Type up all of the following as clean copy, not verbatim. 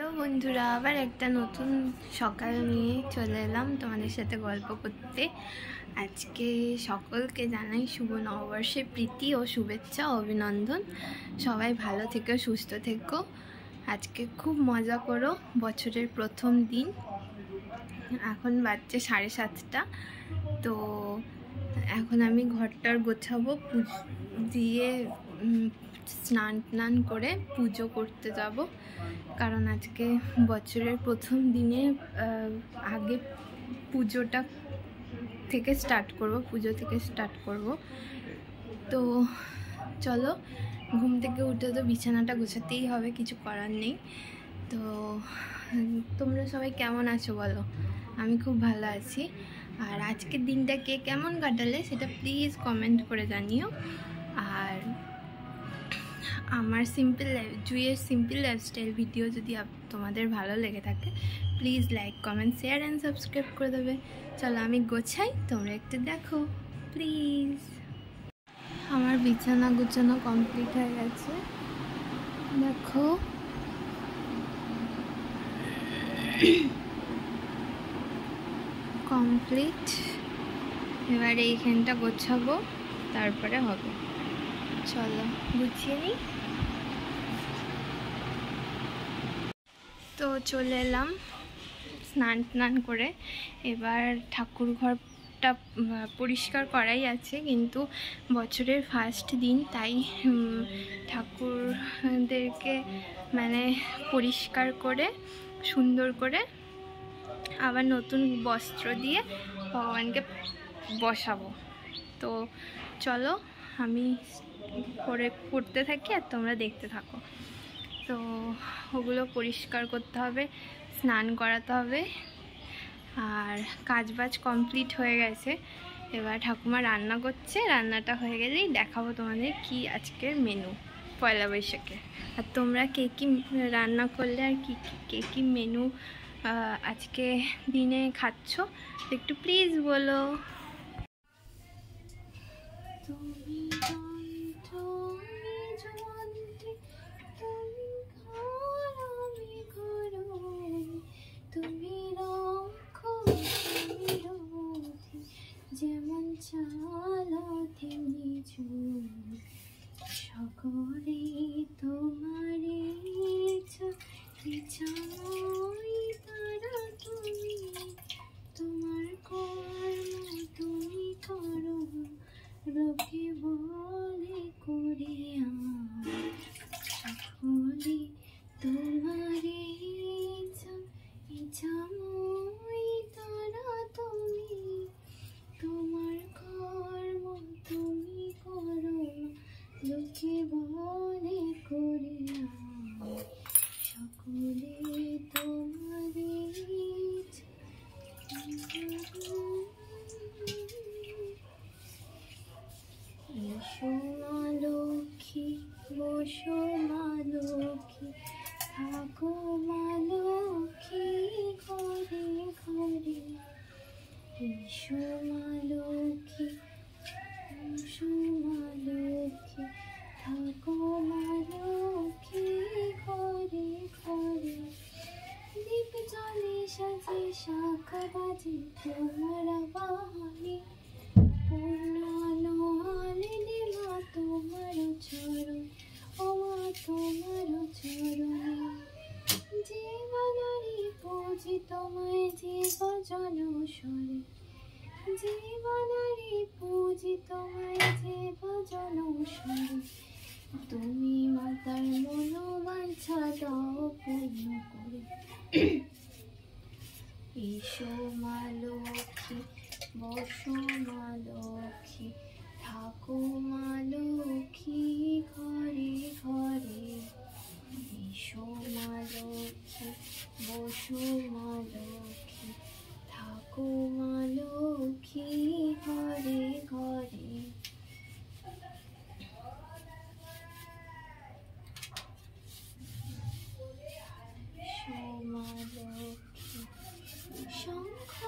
Hello বন্ধুরা, আবার একটা নতুন সকাল নিয়ে চলে এলাম তোমাদের সাথে গল্প করতে। আজকে সকলকে জানাই শুভ নববর্ষের প্রীতি ও শুভেচ্ছা, অভিনন্দন। সবাই ভালো থেকো, সুস্থ থেকো। আজকে খুব মজা করো, বছরের প্রথম দিন। এখন বাজছে 7:30। তো এখন আমি ঘরটার গোছাবো, দিয়ে স্নান করে পুজো করতে যাব। কারণ আজকে বছরের প্রথম দিনে আগে পুজো থেকে স্টার্ট করব। তো চলো, ঘুম থেকে উঠে তো বিছানাটা গোছাতেই হবে, কিছু করার নেই। তো তোমরা সবাই কেমন আছো বলো? আমি খুব ভালো আছি। আর আজকের দিনটা কে কেমন কাটালে সেটা প্লিজ কমেন্ট করে জানিও। আর আমার জুইয়ের সিম্পল লাইফস্টাইল ভিডিও যদি তোমাদের ভালো লেগে থাকে, please like, comment, share and subscribe করে দেবে। চলো আমি গোছাই, তোমরা একটু দেখো প্লিজ। আমার বিছানা গোছানো কমপ্লিট হয়ে গেছে, দেখো। কমপ্লিট। এবার এইখানটা গোছাবো, তারপরে হবে। চলো গুছিয়ে নিই। তো চলে এলাম স্নান করে। এবার ঠাকুর ঘরটা পরিষ্কার করাই আছে, কিন্তু বছরের ফার্স্ট দিন, তাই ঠাকুরদেরকে মানে পরিষ্কার করে সুন্দর করে আবার নতুন বস্ত্র দিয়ে ভগবানকে বসাবো। তো চলো আমি করতে থাকি আর তোমরা দেখতে থাকো। তো ওগুলো পরিষ্কার করতে হবে, স্নান করাতে হবে, আর কাজবাজ কমপ্লিট হয়ে গেছে। এবার ঠাকুমা রান্না করছে, রান্নাটা হয়ে গেলেই দেখাবো তোমাদের কি আজকের মেনু পয়লা বৈশাখে। আর তোমরা কে কী রান্না করলে আর কে কী মেনু আজকে দিনে খাচ্ছ একটু প্লিজ বলো। যেমন চালা তেমনি সকলে তোমার তারা তুমি, তোমার কর্ম তুমি করো, লোকে বলে করে সকলে তোমার ইচ্ছাময় তারা তুমি, তোমার কর্ম তুমি করো, লোকে বলে করে সকলে তোমার এসো মা লক্ষ্মী, বসো মা লক্ষ্মী, থাকো মা লক্ষ্মী ঘরে ঘরে। এসো মা লক্ষ্মী, বসো মা লক্ষ্মী, থাকো মা লক্ষ্মী ঘরে ঘরে। দীপ জলে সাজে শাখা বাজে তোমার বাহারে, পূর্ণ আলোহালে মা তোমার চরণ, ও মা তোমার চরণে। জীবনারি পুজি তোমায় জীবজন স্বরে, জীবনারি পুজি তোমায় জীবজন স্বরে। তুমি মাতার মনোবাঞ্ছা দাও পূর্ণ করে। এসো মা লক্ষ্মী, বসো মা লক্ষ্মী, থাকো মা লক্ষ্মী ঘরে ঘরে। এসো মা লক্ষ্মী, বসো মা লক্ষ্মী, থাকো মা লক্ষ্মী ঘরে ঘরে। মা লক্ষ্মী, শঙ্খ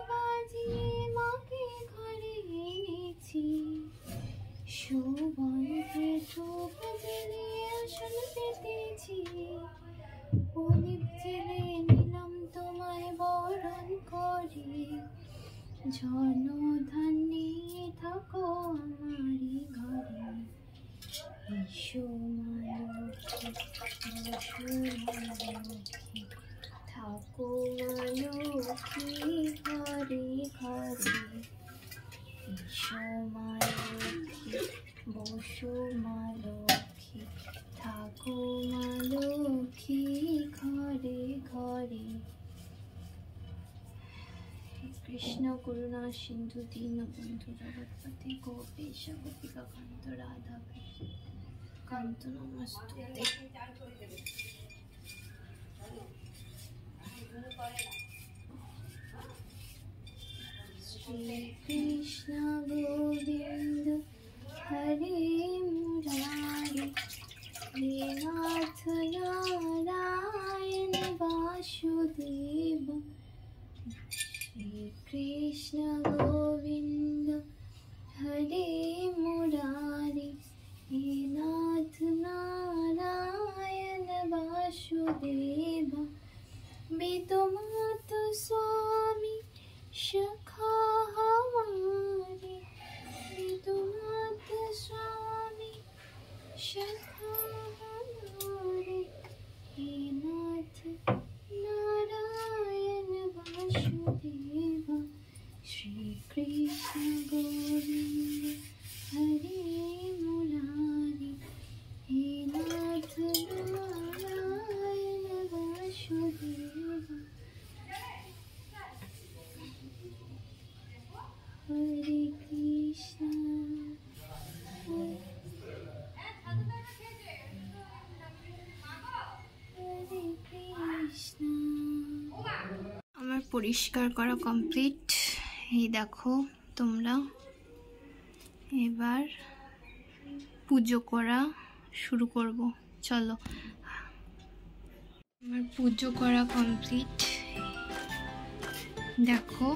বাজিয়ে মাকে ঘরে এনেছি, সুবন্ধে ধূপ জ্বেলে আসন পেতেছি, প্রদীপ ছেড়ে নিলাম তোমায় বরণ করে, জনধান্যে থাকো আমারই ঘরে। এসো মা লক্ষ্মী, বসো মা লক্ষ্মী, থাকো মা লক্ষ্মী ঘরে ঘরে। এসো মা লক্ষ্মী, বসো মা লক্ষ্মী, থাকো মা লক্ষ্মী ঘরে ঘরে। কৃষ্ণ করুণা সিন্ধু দীনবন্ধু জগৎপতি গোপেশ গোপিকা কান্ত রাধা কৃষ্ণ কান্ত নমস্তুতে। শ্রী কৃষ্ণ গোবিন্দ হরে মুরারি, হে নাথ নারায়ণ বাসুদেব। শ্রী কৃষ্ণ গোবিন্দ হরে মুরারি, হে নাথ নারায়ণ বাসুদেব। বেদমাত স্বামী সখা हमारे, बेदमात स्वामी सखा हमारे। हे नाथ नारायण वासुदेव। श्री कृष्ण गोविंद हरे मुरारी, हे नाथ नारायण वासुदेव। हरे कृष्ण हरे कृष्ण। আমার পরিষ্কার করা কমপ্লিট। এই দেখো তোমরা, এবার পুজো করা শুরু করব। চলো, আমার পুজো করা কমপ্লিট। দেখো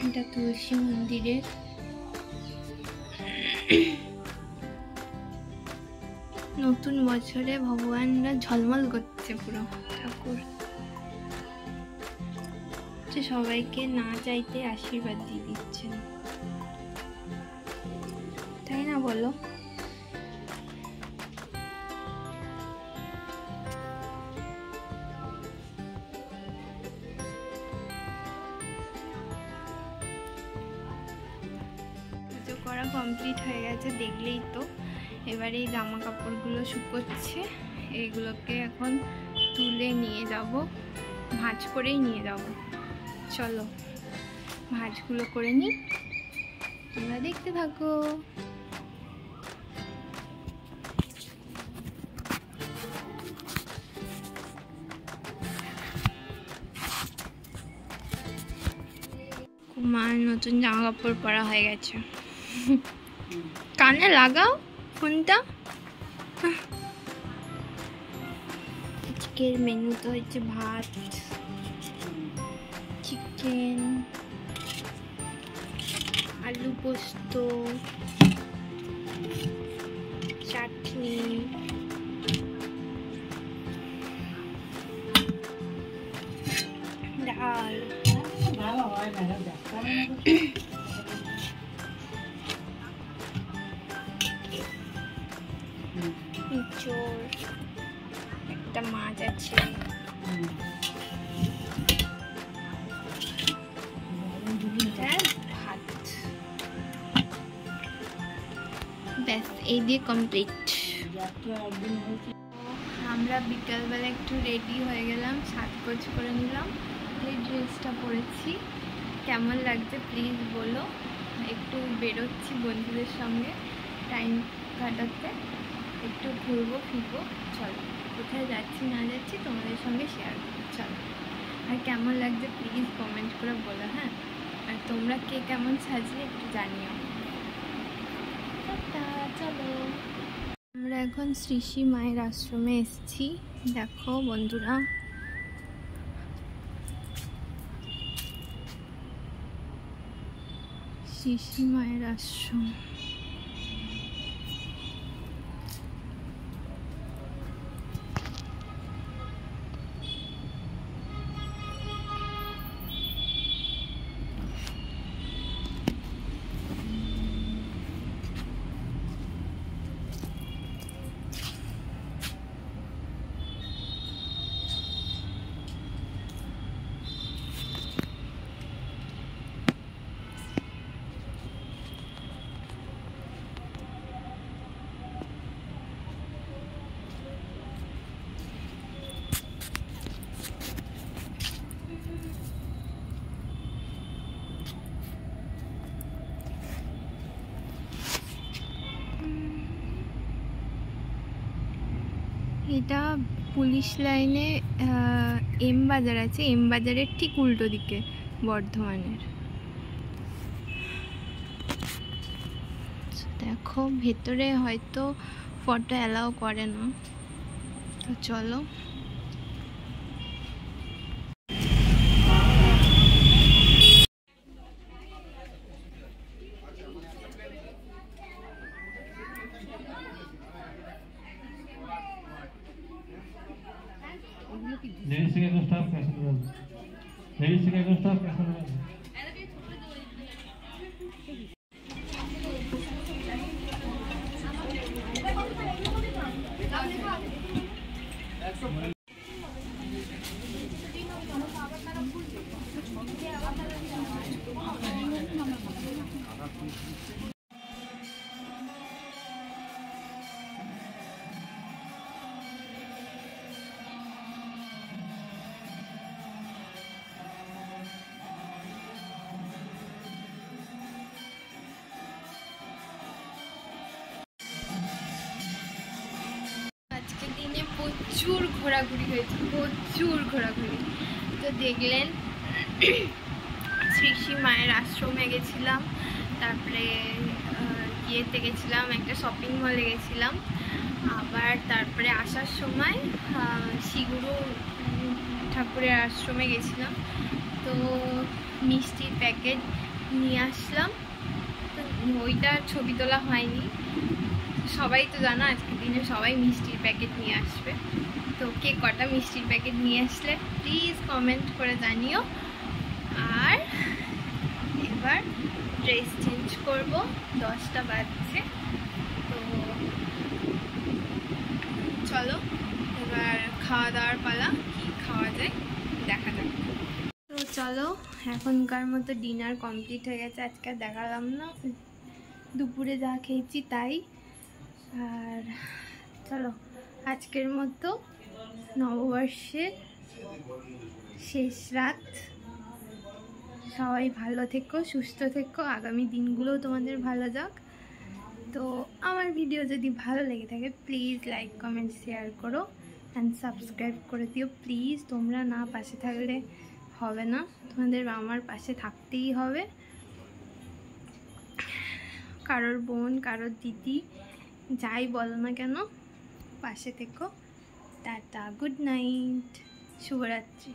এটা তুলসী মন্দিরের নতুন বছরে ভগবানরা ঝলমল করছে পুরো ঠাকুর, যে সবাইকে না চাইতে আশীর্বাদ দিয়ে দিচ্ছেন, তাই না বলো? করা কমপ্লিট হয়ে গেছে, দেখলেই তো। এবারে এই জামা কাপড়গুলো শুকোচ্ছে, এগুলোকে এখন তুলে নিয়ে যাব, ভাঁজ করেই নিয়ে যাব। চলো ভাঁজগুলো করে নিই, তোমরা দেখতে থাকো। মার নতুন জামা কাপড় পরা হয়ে গেছে। কানে লাগাও ফোনটা। আজকের মেনু তো হচ্ছে ভাত, চিকেন, আলু পোস্ত, চাটনি, ডাল, ইঁচড়, একটা মাছ আছে, ভাত, ব্যাস এই দিয়ে কমপ্লিট। আমরা বিকালবেলা একটু রেডি হয়ে গেলাম, সাজগোজ করে নিলাম, এই ড্রেসটা পরেছি। কেমন লাগছে প্লিজ বলো। একটু বেরোচ্ছি বন্ধুদের সঙ্গে টাইম কাটাতে, একটু ঘুরবো ফিরবো। চলো, কোথায় যাচ্ছি না যাচ্ছি তোমাদের সঙ্গে শেয়ার করবো। চলো, আর কেমন লাগছে প্লিজ কমেন্ট করে বলো। হ্যাঁ, আর তোমরা কে কেমন সাজলে একটু জানিও। চলো। আমরা এখন শ্রী শ্রী মায়ের আশ্রমে এসেছি। দেখো বন্ধুরা, শ্রী শ্রী মায়ের আশ্রম। এটা পুলিশ লাইনে এম বাজার আছে, এম বাজারের ঠিক উল্টো দিকে বর্ধমানের। দেখো ভেতরে হয়তো ফটো অ্যালাউ করে না, তো চলো। लेडीज का जो स्टाफ कैसे लगा, लेडीज का जो स्टाफ कैसे लगा। আজকের দিনে প্রচুর ঘোরাঘুরি হয়েছে, প্রচুর ঘোরাঘুরি। তো দেখলেন শ্রী শ্রী মায়ের আশ্রমে গেছিলাম, তারপরে ইয়েতে গেছিলাম, একটা শপিং মলে গেছিলাম, আবার তারপরে আসার সময় শ্রীগুরু ঠাকুরের আশ্রমে গেছিলাম। তো মিষ্টির প্যাকেট নিয়ে আসলাম, তো ওইটা ছবি তোলা হয়নি। সবাই তো জানো আজকের দিনে সবাই মিষ্টির প্যাকেট নিয়ে আসবে, তো কে কটা মিষ্টির প্যাকেট নিয়ে আসলে প্লিজ কমেন্ট করে জানিও। আর এবার ড্রেস চেঞ্জ করব, 10টা বাজছে। তো চলো এবার খাওয়া দাওয়ার পালা, কি খাওয়া যায় দেখা যাক। তো চলো, এখনকার মতো ডিনার কমপ্লিট হয়ে গেছে। আজকে দেখালাম না দুপুরে যা খেয়েছি তাই। আর চলো আজকের মতো নববর্ষের শেষ রাত, সবাই ভালো থেকো, সুস্থ থেকো, আগামী দিনগুলোও তোমাদের ভালো যাক। তো আমার ভিডিও যদি ভালো লেগে থাকে প্লিজ লাইক কমেন্ট শেয়ার করো অ্যান্ড সাবস্ক্রাইব করে দিও প্লিজ। তোমরা না পাশে থাকলে হবে না, তোমাদের আমার পাশে থাকতেই হবে। কারোর বোন, কারোর দিদি, যাই বলো না কেন পাশে থেকো। টাটা, গুড নাইট, শুভরাত্রি।